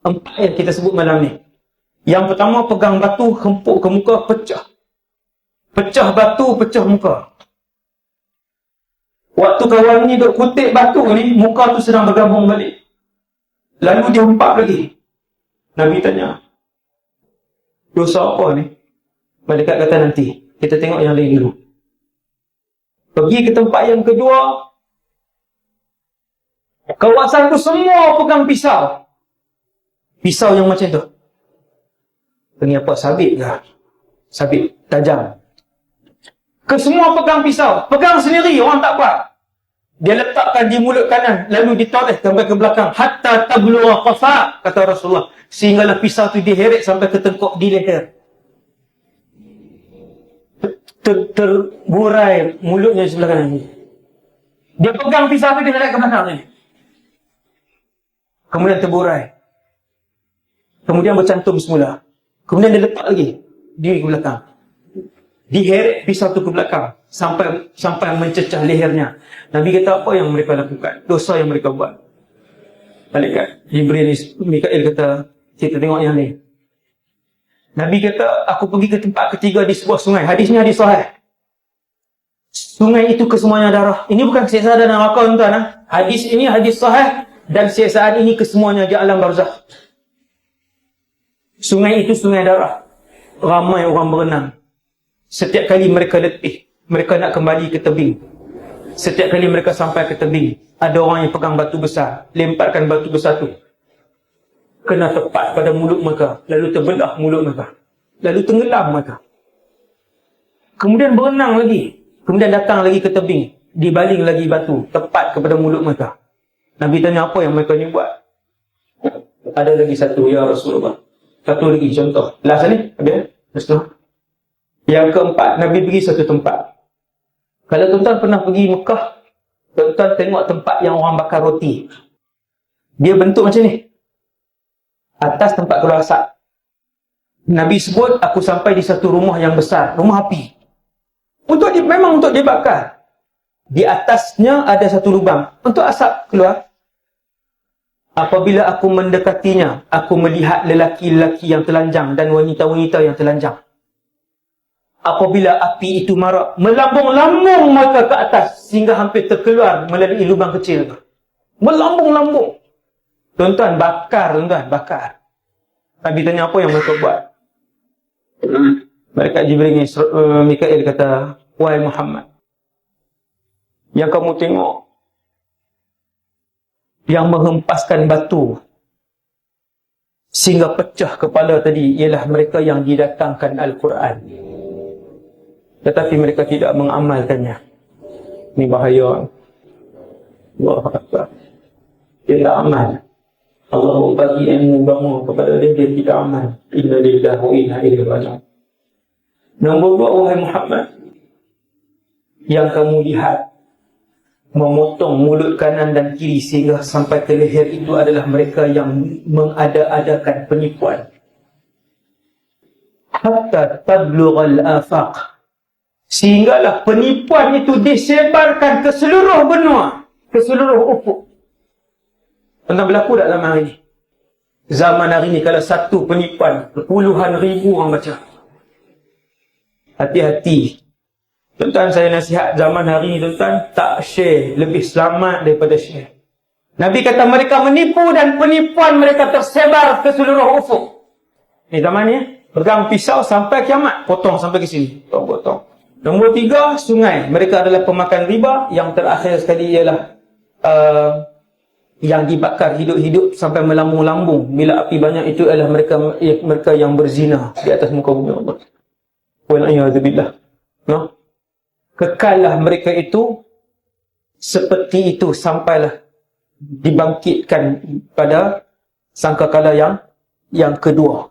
Empat yang kita sebut malam ni. Yang pertama, pegang batu, hempuk ke muka, pecah. Pecah batu, pecah muka. Waktu kawan ni duk kutip batu ni, muka tu sedang bergabung balik. Lalu dia hempap lagi. Nabi tanya, dosa apa ni? Malaikat kata nanti, kita tengok yang lain dulu. Pergi ke tempat yang kedua. Kawasan tu semua pegang pisau. Pisau yang macam tu. Ini apa? Sabit ke? Sabit tajam. Kesemua pegang pisau. Pegang sendiri, orang tak apa. Dia letakkan di mulut kanan, lalu ditoreh sampai ke belakang. Hatta tablugha qafa, kata Rasulullah. Sehinggalah pisau tu diheret sampai ke tengkok di leher. Terburai mulutnya sebelah kanan ni. Dia pegang pisau tu, dia heret ke belakang ni. Kemudian terburai. Kemudian bercantum semula. Kemudian dia letak lagi diri ke belakang. Diheret pisau tu ke belakang sampai mencecah lehernya. Nabi kata, apa yang mereka lakukan? Dosa yang mereka buat. Malaikat Jibril, Mikail kata, kita tengok yang ni. Nabi kata, aku pergi ke tempat ketiga di sebuah sungai. Hadisnya hadis sahih. Sungai itu kesemuanya darah. Ini bukan siksaan dan neraka, tuan-tuan. Hadis ini hadis sahih. Dan siksaan ini kesemuanya di alam barzakh. Sungai itu sungai darah. Ramai orang berenang. Setiap kali mereka letih, mereka nak kembali ke tebing. Setiap kali mereka sampai ke tebing, ada orang yang pegang batu besar, lemparkan batu besar tu, kena tepat pada mulut mereka, lalu terbelah mulut mereka, lalu tenggelam mereka. Kemudian berenang lagi, kemudian datang lagi ke tebing, dibaling lagi batu, tepat kepada mulut mereka. Nabi tanya, apa yang mereka ni buat? Ada lagi satu, ya Rasulullah. Satu lagi contoh. Last ni, habis. Yang keempat, Nabi pergi satu tempat. Kalau tuan-tuan pernah pergi Mekah, tuan-tuan tengok tempat yang orang bakar roti. Dia bentuk macam ni. Atas tempat keluar asap. Nabi sebut, aku sampai di satu rumah yang besar, rumah api. Memang untuk dibakar. Di atasnya ada satu lubang untuk asap keluar. Apabila aku mendekatinya, aku melihat lelaki-lelaki yang telanjang dan wanita-wanita yang telanjang. Apabila api itu marak, melambung-lambung mereka ke atas sehingga hampir terkeluar melalui lubang kecil. Melambung-lambung. Tuan-tuan, bakar. Nabi tanya, apa yang mereka buat? Malaikat Jibril ni, Mikail kata, wahai Muhammad, yang kamu tengok, yang menghempaskan batu sehingga pecah kepala tadi ialah mereka yang didatangkan Al-Quran, tetapi mereka tidak mengamalkannya. Ini bahaya. Allahu Akbar. Dia tak amal. Allah bagi ilmu agama kepada dia, dia tidak amal. Inna lillahi wa inna ilaihi raji'un. Nombor dua, wahai Muhammad, yang kamu lihat memotong mulut kanan dan kiri sehingga sampai ke leher itu adalah mereka yang mengada-adakan penipuan. Hatta tablughal afaq, sehinggalah penipuan itu disebarkan ke seluruh benua, ke seluruh ufuk. Pernah berlaku tak zaman hari ini? Zaman hari ini kalau satu penipuan, puluhan ribu orang baca. Hati-hati. Tuan-tuan, saya nasihat zaman hari ini, tuan-tuan, tak share, lebih selamat daripada share. Nabi kata mereka menipu dan penipuan mereka tersebar ke seluruh ufuk. Ini zaman ni, pegang pisau sampai kiamat, potong sampai ke sini, potong. Nombor tiga, sungai. Mereka adalah pemakan riba. Yang terakhir sekali ialah yang dibakar hidup-hidup sampai melambung-lambung. Bila api banyak, itu adalah mereka yang berzina di atas muka bumi Allah. Wal'iyadzubillah. No? Kekallah mereka itu seperti itu sampailah dibangkitkan pada sangkakala yang kedua.